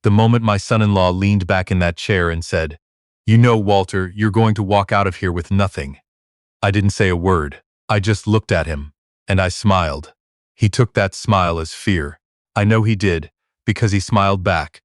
The moment my son-in-law leaned back in that chair and said, "You know, Walter, you're going to walk out of here with nothing." I didn't say a word. I just looked at him, and I smiled. He took that smile as fear. I know he did, because he smiled back.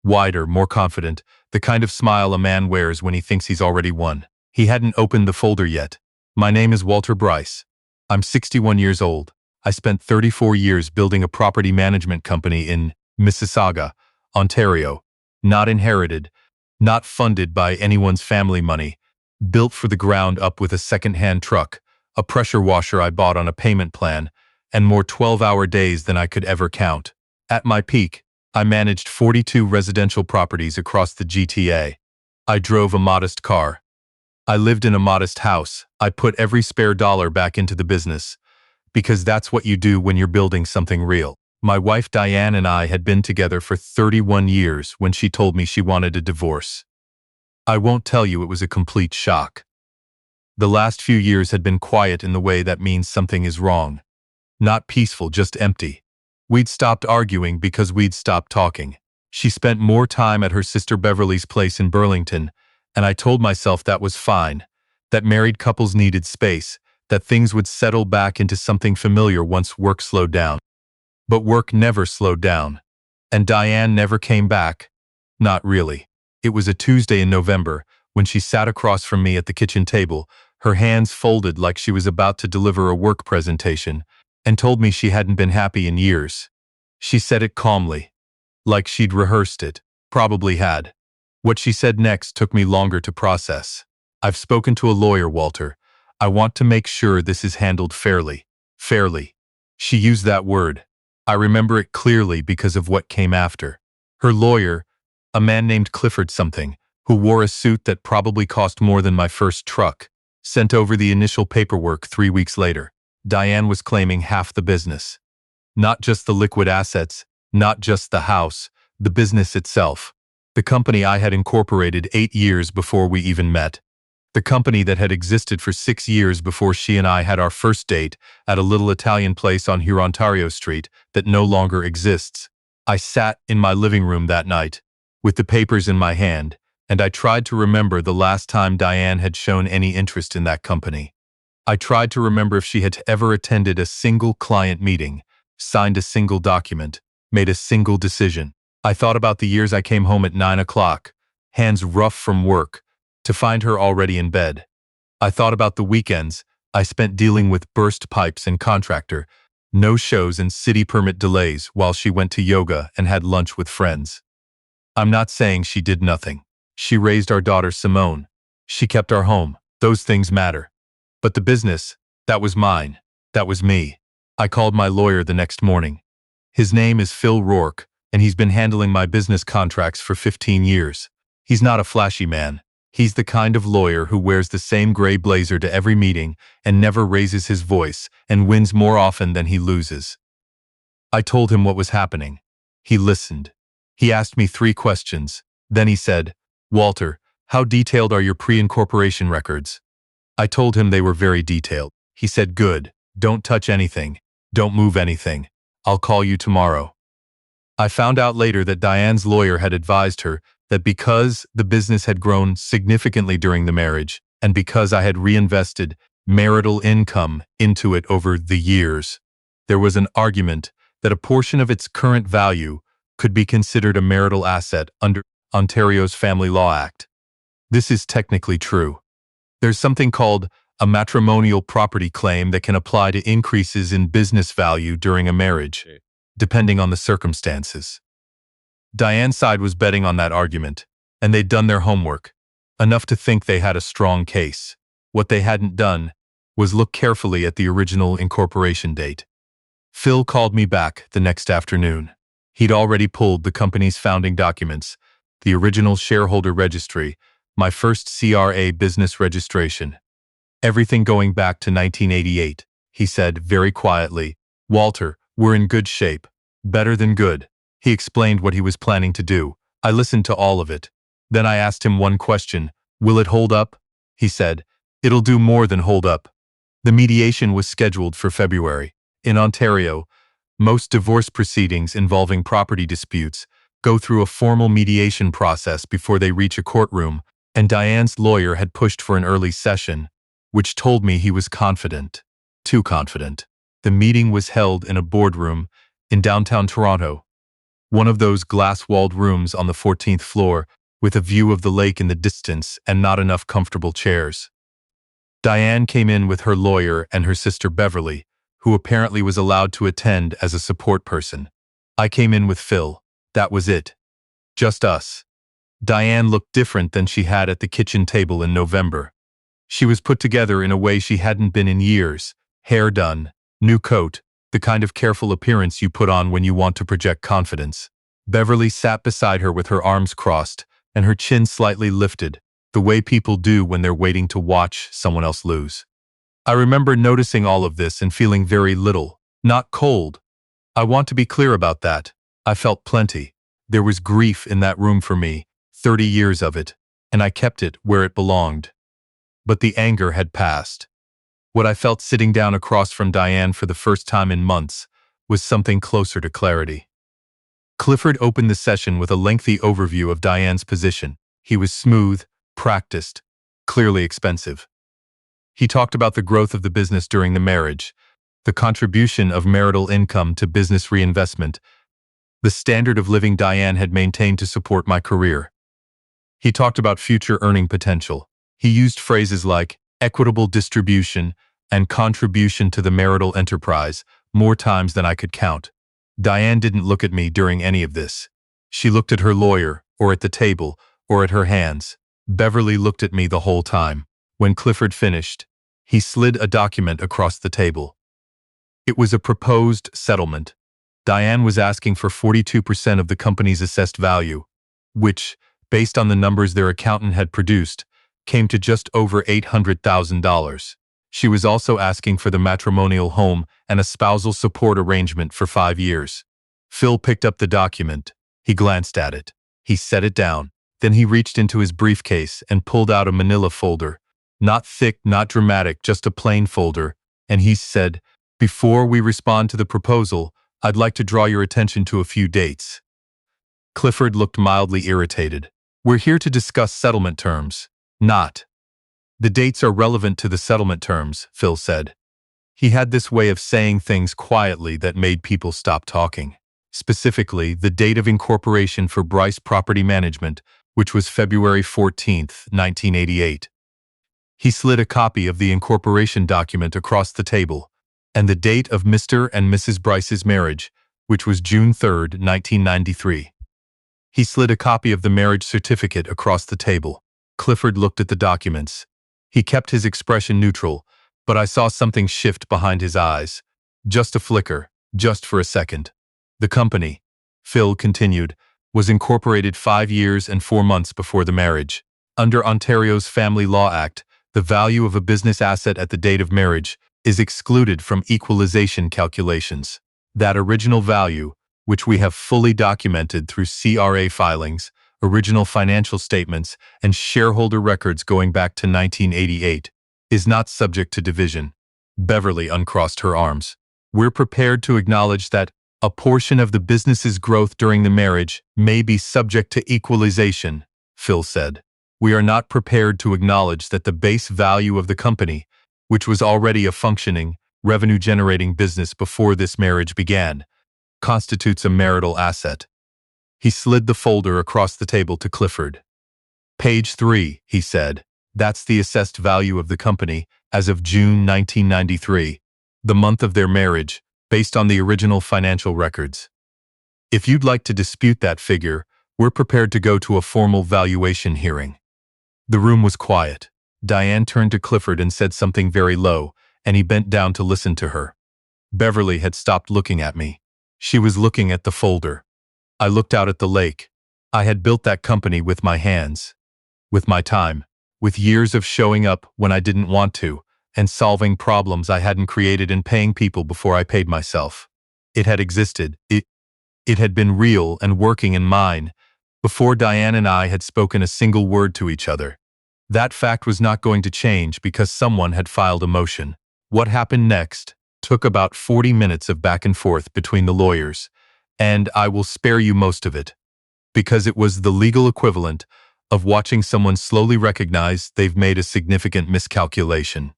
Wider, more confident, the kind of smile a man wears when he thinks he's already won. He hadn't opened the folder yet. "My name is Walter Bryce. I'm 61 years old. I spent 34 years building a property management company in Mississauga, Ontario. Not inherited, not funded by anyone's family money. Built for the ground up with a second-hand truck, a pressure washer I bought on a payment plan, and more 12-hour days than I could ever count. At my peak, I managed 42 residential properties across the GTA. I drove a modest car. I lived in a modest house. I put every spare dollar back into the business, because that's what you do when you're building something real. My wife Diane and I had been together for 31 years when she told me she wanted a divorce. I won't tell you it was a complete shock. The last few years had been quiet in the way that means something is wrong. Not peaceful, just empty. We'd stopped arguing because we'd stopped talking. She spent more time at her sister Beverly's place in Burlington, and I told myself that was fine, that married couples needed space, that things would settle back into something familiar once work slowed down. But work never slowed down. And Diane never came back. Not really. It was a Tuesday in November, when she sat across from me at the kitchen table, her hands folded like she was about to deliver a work presentation, and told me she hadn't been happy in years. She said it calmly, like she'd rehearsed it, probably had. What she said next took me longer to process. "I've spoken to a lawyer, Walter. I want to make sure this is handled fairly." Fairly. She used that word. I remember it clearly because of what came after. Her lawyer, a man named Clifford something, who wore a suit that probably cost more than my first truck, sent over the initial paperwork 3 weeks later. Diane was claiming half the business. Not just the liquid assets, not just the house, the business itself. The company I had incorporated 8 years before we even met. The company that had existed for 6 years before she and I had our first date at a little Italian place on Ontario Street that no longer exists. I sat in my living room that night, with the papers in my hand, and I tried to remember the last time Diane had shown any interest in that company. I tried to remember if she had ever attended a single client meeting, signed a single document, made a single decision. I thought about the years I came home at 9 o'clock, hands rough from work, to find her already in bed. I thought about the weekends I spent dealing with burst pipes and contractor, no-shows and city permit delays while she went to yoga and had lunch with friends. I'm not saying she did nothing. She raised our daughter Simone. She kept our home. Those things matter. But the business, that was mine. That was me. I called my lawyer the next morning. His name is Phil Rourke, and he's been handling my business contracts for 15 years. He's not a flashy man. He's the kind of lawyer who wears the same gray blazer to every meeting and never raises his voice and wins more often than he loses. I told him what was happening. He listened. He asked me 3 questions. Then he said, "Walter, how detailed are your pre-incorporation records?" I told him they were very detailed. He said, "Good. Don't touch anything. Don't move anything. I'll call you tomorrow." I found out later that Diane's lawyer had advised her that because the business had grown significantly during the marriage, and because I had reinvested marital income into it over the years, there was an argument that a portion of its current value could be considered a marital asset under Ontario's Family Law Act. This is technically true. There's something called a matrimonial property claim that can apply to increases in business value during a marriage, depending on the circumstances. Diane's side was betting on that argument, and they'd done their homework, enough to think they had a strong case. What they hadn't done was look carefully at the original incorporation date. Phil called me back the next afternoon. He'd already pulled the company's founding documents, the original shareholder registry, my first CRA business registration. Everything going back to 1988, he said very quietly. "Walter, we're in good shape. Better than good." He explained what he was planning to do. I listened to all of it. Then I asked him one question. "Will it hold up?" He said, "It'll do more than hold up." The mediation was scheduled for February. In Ontario, most divorce proceedings involving property disputes go through a formal mediation process before they reach a courtroom, and Diane's lawyer had pushed for an early session, which told me he was confident. Too confident. The meeting was held in a boardroom in downtown Toronto, one of those glass-walled rooms on the 14th floor with a view of the lake in the distance and not enough comfortable chairs. Diane came in with her lawyer and her sister Beverly, who apparently was allowed to attend as a support person. I came in with Phil. That was it. Just us. Diane looked different than she had at the kitchen table in November. She was put together in a way she hadn't been in years. Hair done, new coat, the kind of careful appearance you put on when you want to project confidence. Beverly sat beside her with her arms crossed and her chin slightly lifted, the way people do when they're waiting to watch someone else lose. I remember noticing all of this and feeling very little, not cold. I want to be clear about that. I felt plenty. There was grief in that room for me, 30 years of it, and I kept it where it belonged. But the anger had passed. What I felt sitting down across from Diane for the first time in months was something closer to clarity. Clifford opened the session with a lengthy overview of Diane's position. He was smooth, practiced, clearly expensive. He talked about the growth of the business during the marriage, the contribution of marital income to business reinvestment, the standard of living Diane had maintained to support my career. He talked about future earning potential. He used phrases like equitable distribution and contribution to the marital enterprise more times than I could count. Diane didn't look at me during any of this. She looked at her lawyer, or at the table, or at her hands. Beverly looked at me the whole time. When Clifford finished, he slid a document across the table. It was a proposed settlement. Diane was asking for 42% of the company's assessed value, which, based on the numbers their accountant had produced, came to just over $800,000. She was also asking for the matrimonial home and a spousal support arrangement for 5 years. Phil picked up the document. He glanced at it. He set it down. Then he reached into his briefcase and pulled out a manila folder. Not thick, not dramatic, just a plain folder. And he said, "Before we respond to the proposal, I'd like to draw your attention to a few dates." Clifford looked mildly irritated. "We're here to discuss settlement terms, not." "The dates are relevant to the settlement terms," Phil said. He had this way of saying things quietly that made people stop talking. Specifically, the date of incorporation for Bryce Property Management, which was February 14th, 1988. He slid a copy of the incorporation document across the table, and the date of Mr. and Mrs. Bryce's marriage, which was June 3rd, 1993. He slid a copy of the marriage certificate across the table. Clifford looked at the documents. He kept his expression neutral, but I saw something shift behind his eyes. Just a flicker, just for a second. "The company," Phil continued, "was incorporated 5 years and 4 months before the marriage. Under Ontario's Family Law Act, the value of a business asset at the date of marriage is excluded from equalization calculations. That original value, which we have fully documented through CRA filings, original financial statements, and shareholder records going back to 1988, is not subject to division." Beverly uncrossed her arms. "We're prepared to acknowledge that a portion of the business's growth during the marriage may be subject to equalization," Phil said. "We are not prepared to acknowledge that the base value of the company, which was already a functioning, revenue-generating business before this marriage began, constitutes a marital asset." He slid the folder across the table to Clifford. "Page 3, he said. "That's the assessed value of the company as of June 1993, the month of their marriage, based on the original financial records. If you'd like to dispute that figure, we're prepared to go to a formal valuation hearing." The room was quiet. Diane turned to Clifford and said something very low, and he bent down to listen to her. Beverly had stopped looking at me. She was looking at the folder. I looked out at the lake. I had built that company with my hands, with my time, with years of showing up when I didn't want to, and solving problems I hadn't created and paying people before I paid myself. It had existed. It had been real and working in mine, before Diane and I had spoken a single word to each other. That fact was not going to change because someone had filed a motion. What happened next took about 40 minutes of back and forth between the lawyers, and I will spare you most of it. because it was the legal equivalent of watching someone slowly recognize they've made a significant miscalculation.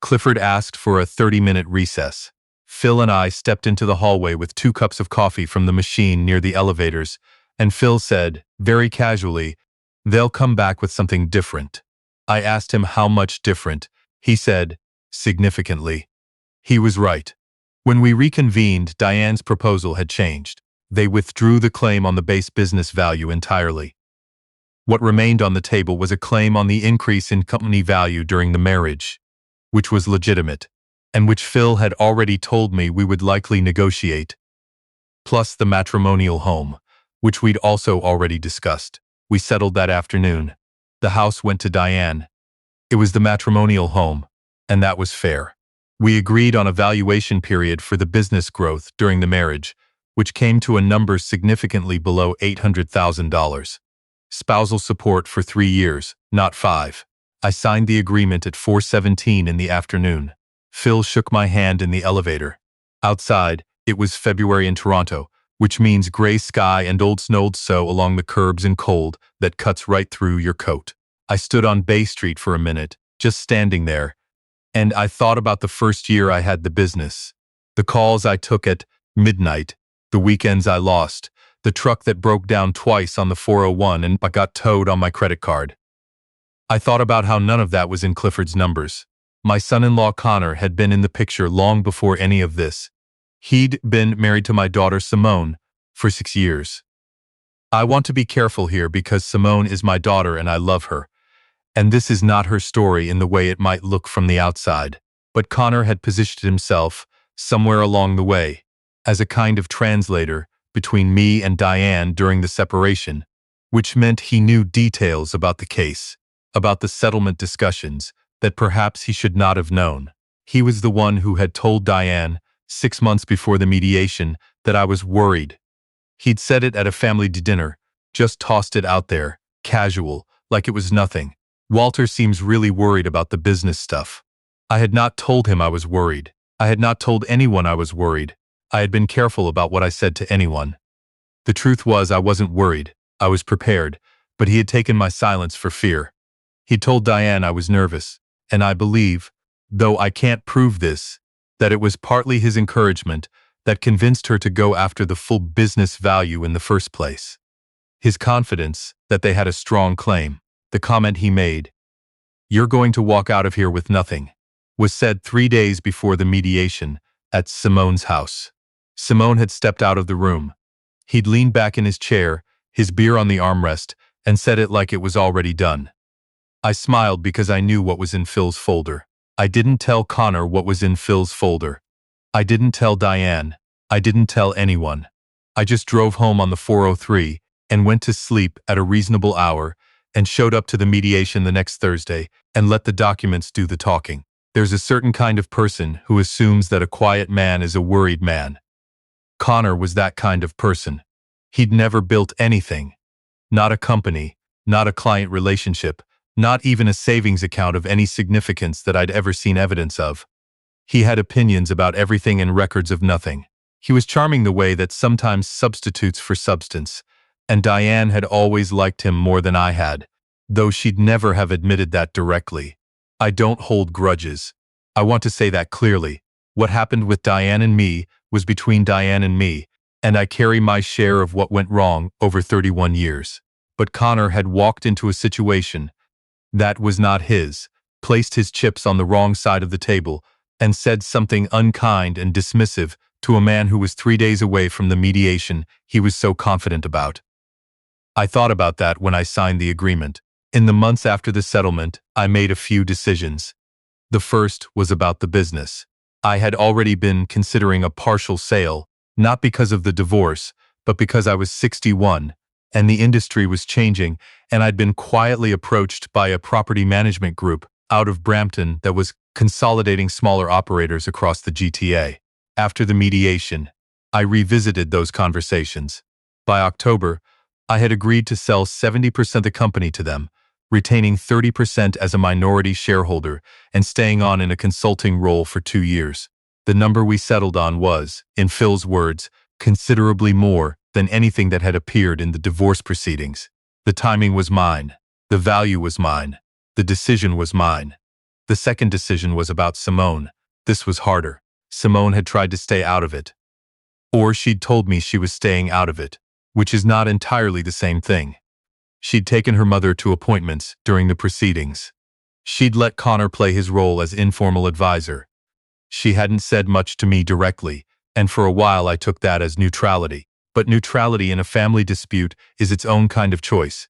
Clifford asked for a 30-minute recess. Phil and I stepped into the hallway with 2 cups of coffee from the machine near the elevators, and Phil said, very casually, "They'll come back with something different." I asked him how much different. He said, "Significantly." He was right. When we reconvened, Diane's proposal had changed. They withdrew the claim on the base business value entirely. What remained on the table was a claim on the increase in company value during the marriage, which was legitimate, and which Phil had already told me we would likely negotiate, plus the matrimonial home, which we'd also already discussed. We settled that afternoon. The house went to Diane. It was the matrimonial home, and that was fair. We agreed on a valuation period for the business growth during the marriage, which came to a number significantly below $800,000. Spousal support for 3 years, not 5. I signed the agreement at 4:17 in the afternoon. Phil shook my hand in the elevator. Outside, it was February in Toronto, which means gray sky and old snowed so along the curbs and cold that cuts right through your coat. I stood on Bay Street for a minute, just standing there, and I thought about the first year I had the business. The calls I took at midnight, the weekends I lost, the truck that broke down twice on the 401 and I got towed on my credit card. I thought about how none of that was in Clifford's numbers. My son-in-law Connor had been in the picture long before any of this. He'd been married to my daughter Simone for 6 years. I want to be careful here because Simone is my daughter and I love her. And this is not her story in the way it might look from the outside. But Connor had positioned himself, somewhere along the way, as a kind of translator between me and Diane during the separation, which meant he knew details about the case, about the settlement discussions, that perhaps he should not have known. He was the one who had told Diane, 6 months before the mediation, that I was worried. He'd said it at a family dinner, just tossed it out there, casual, like it was nothing. Walter seems really worried about the business stuff. I had not told him I was worried. I had not told anyone I was worried. I had been careful about what I said to anyone. The truth was I wasn't worried. I was prepared, but he had taken my silence for fear. He'd told Diane I was nervous, and I believe, though I can't prove this, that it was partly his encouragement that convinced her to go after the full business value in the first place. His confidence that they had a strong claim. The comment he made, "You're going to walk out of here with nothing," was said 3 days before the mediation at Simone's house. Simone had stepped out of the room. He'd leaned back in his chair, his beer on the armrest, and said it like it was already done. I smiled because I knew what was in Phil's folder. I didn't tell Connor what was in Phil's folder. I didn't tell Diane. I didn't tell anyone. I just drove home on the 403 and went to sleep at a reasonable hour and showed up to the mediation the next Thursday and let the documents do the talking. There's a certain kind of person who assumes that a quiet man is a worried man. Connor was that kind of person. He'd never built anything. Not a company, not a client relationship, not even a savings account of any significance that I'd ever seen evidence of. He had opinions about everything and records of nothing. He was charming the way that sometimes substitutes for substance, and Diane had always liked him more than I had, though she'd never have admitted that directly. I don't hold grudges. I want to say that clearly. What happened with Diane and me was between Diane and me, and I carry my share of what went wrong over 31 years. But Connor had walked into a situation that was not his, placed his chips on the wrong side of the table, and said something unkind and dismissive to a man who was 3 days away from the mediation he was so confident about. I thought about that when I signed the agreement. In the months after the settlement, I made a few decisions. The first was about the business. I had already been considering a partial sale, not because of the divorce, but because I was 61, and the industry was changing, and I'd been quietly approached by a property management group out of Brampton that was consolidating smaller operators across the GTA. After the mediation, I revisited those conversations. By October, I had agreed to sell 70% of the company to them, retaining 30% as a minority shareholder and staying on in a consulting role for 2 years. The number we settled on was, in Phil's words, considerably more than anything that had appeared in the divorce proceedings. The timing was mine. The value was mine. The decision was mine. The second decision was about Simone. This was harder. Simone had tried to stay out of it. Or she'd told me she was staying out of it, which is not entirely the same thing. She'd taken her mother to appointments during the proceedings. She'd let Connor play his role as informal advisor. She hadn't said much to me directly, and for a while I took that as neutrality. But neutrality in a family dispute is its own kind of choice.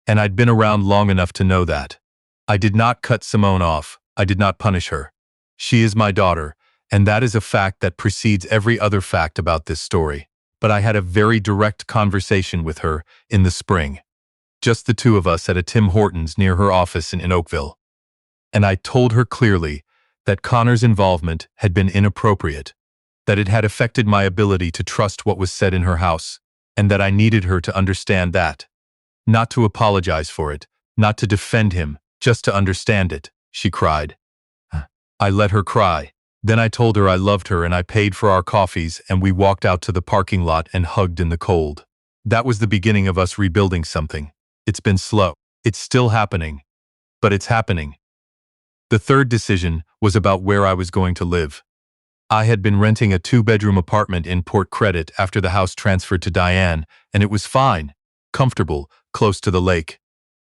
And I'd been around long enough to know that. I did not cut Simone off. I did not punish her. She is my daughter, and that is a fact that precedes every other fact about this story. But I had a very direct conversation with her in the spring. Just the two of us at a Tim Hortons near her office in Oakville. And I told her clearly that Connor's involvement had been inappropriate, that it had affected my ability to trust what was said in her house, and that I needed her to understand that. Not to apologize for it, not to defend him, just to understand it, she cried. I let her cry. Then I told her I loved her and I paid for our coffees and we walked out to the parking lot and hugged in the cold. That was the beginning of us rebuilding something. It's been slow. It's still happening. But it's happening. The third decision was about where I was going to live. I had been renting a 2-bedroom apartment in Port Credit after the house transferred to Diane, and it was fine, comfortable, close to the lake.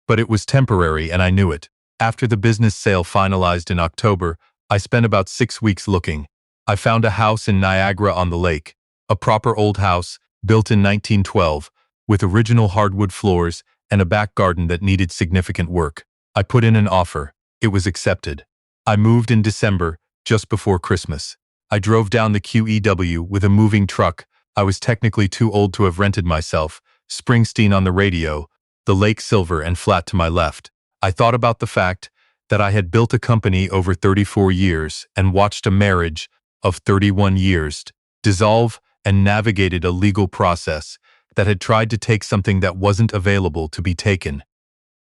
But it was temporary and I knew it. After the business sale finalized in October, I spent about 6 weeks looking. I found a house in Niagara on the lake, a proper old house, built in 1912, with original hardwood floors and a back garden that needed significant work. I put in an offer. It was accepted. I moved in December, just before Christmas. I drove down the QEW with a moving truck. I was technically too old to have rented myself. Springsteen on the radio, the lake silver and flat to my left. I thought about the fact that I had built a company over 34 years and watched a marriage of 31 years dissolve and navigated a legal process that had tried to take something that wasn't available to be taken.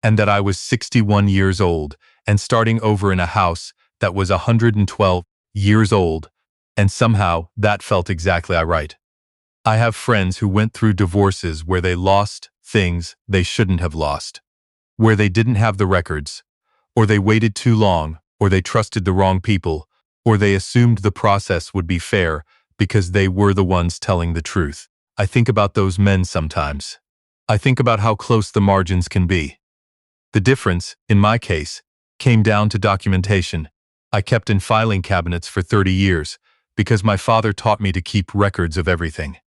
And that I was 61 years old and starting over in a house that was 112 years old, and somehow that felt exactly right. I have friends who went through divorces where they lost things they shouldn't have lost, where they didn't have the records, or they waited too long, or they trusted the wrong people, or they assumed the process would be fair because they were the ones telling the truth. I think about those men sometimes. I think about how close the margins can be. The difference, in my case, came down to documentation. I kept in filing cabinets for 30 years because my father taught me to keep records of everything.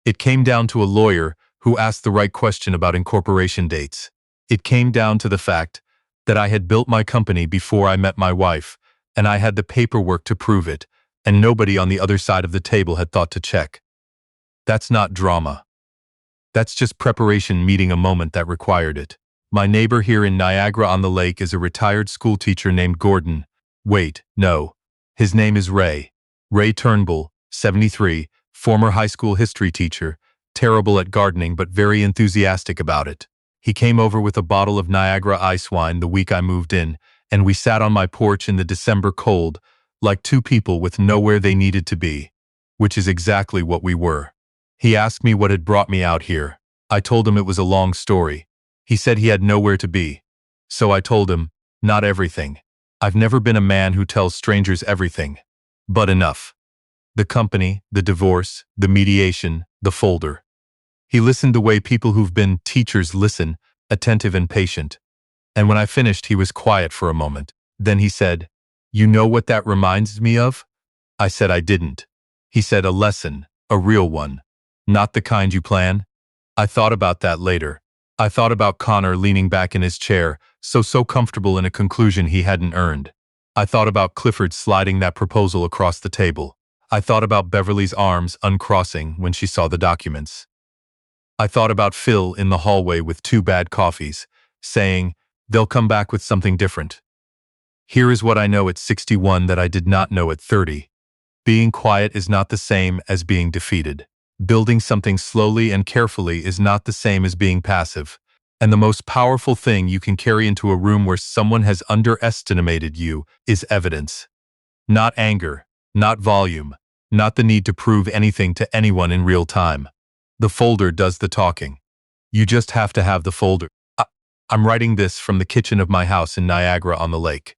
It came down to a lawyer who asked the right question about incorporation dates. It came down to the fact that I had built my company before I met my wife, and I had the paperwork to prove it, and nobody on the other side of the table had thought to check. That's not drama. That's just preparation meeting a moment that required it. My neighbor here in Niagara-on-the-Lake is a retired schoolteacher named Gordon. Wait, no. His name is Ray. Ray Turnbull, 73, former high school history teacher, terrible at gardening but very enthusiastic about it. He came over with a bottle of Niagara ice wine the week I moved in, and we sat on my porch in the December cold, like two people with nowhere they needed to be, which is exactly what we were. He asked me what had brought me out here. I told him it was a long story. He said he had nowhere to be. So I told him, not everything. I've never been a man who tells strangers everything. But enough. The company, the divorce, the mediation, the folder. He listened the way people who've been teachers listen, attentive and patient. And when I finished, he was quiet for a moment. Then he said, "You know what that reminds me of?" I said I didn't. He said, "A lesson, a real one. Not the kind you plan." I thought about that later. I thought about Connor leaning back in his chair, so comfortable in a conclusion he hadn't earned. I thought about Clifford sliding that proposal across the table. I thought about Beverly's arms uncrossing when she saw the documents. I thought about Phil in the hallway with 2 bad coffees, saying, "They'll come back with something different." Here is what I know at 61 that I did not know at 30. Being quiet is not the same as being defeated. Building something slowly and carefully is not the same as being passive. And the most powerful thing you can carry into a room where someone has underestimated you is evidence. Not anger, not volume, not the need to prove anything to anyone in real time. The folder does the talking. You just have to have the folder. I- I'm writing this from the kitchen of my house in Niagara on the lake.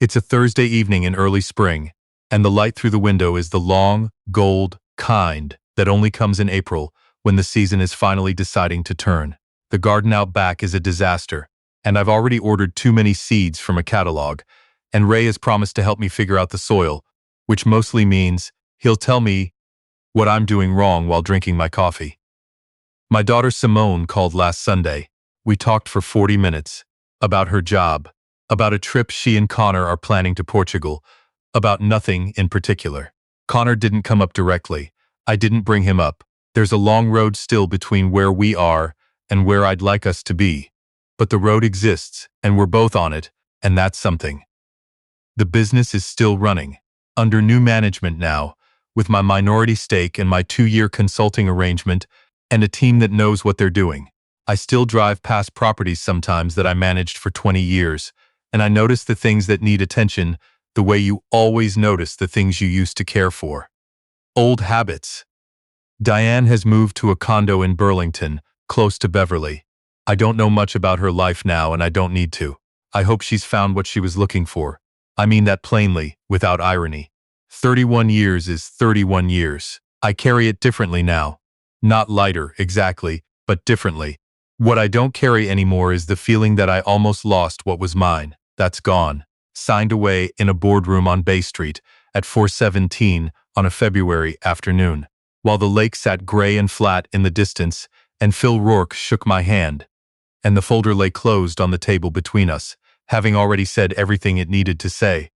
It's a Thursday evening in early spring, and the light through the window is the long, gold kind that only comes in April when the season is finally deciding to turn. The garden out back is a disaster, and I've already ordered too many seeds from a catalog, and Ray has promised to help me figure out the soil, which mostly means he'll tell me what I'm doing wrong while drinking my coffee. My daughter Simone called last Sunday. We talked for 40 minutes about her job, about a trip she and Connor are planning to Portugal, about nothing in particular. Connor didn't come up directly. I didn't bring him up. There's a long road still between where we are and where I'd like us to be. But the road exists, and we're both on it, and that's something. The business is still running, under new management now, with my minority stake and my 2-year consulting arrangement and a team that knows what they're doing. I still drive past properties sometimes that I managed for 20 years, and I notice the things that need attention the way you always notice the things you used to care for. Old habits. Diane has moved to a condo in Burlington, close to Beverly. I don't know much about her life now, and I don't need to. I hope she's found what she was looking for. I mean that plainly, without irony. 31 years is 31 years. I carry it differently now. Not lighter, exactly, but differently. What I don't carry anymore is the feeling that I almost lost what was mine. That's gone. Signed away in a boardroom on Bay Street at 4:17 on a February afternoon, while the lake sat gray and flat in the distance, and Phil Rourke shook my hand, and the folder lay closed on the table between us, having already said everything it needed to say.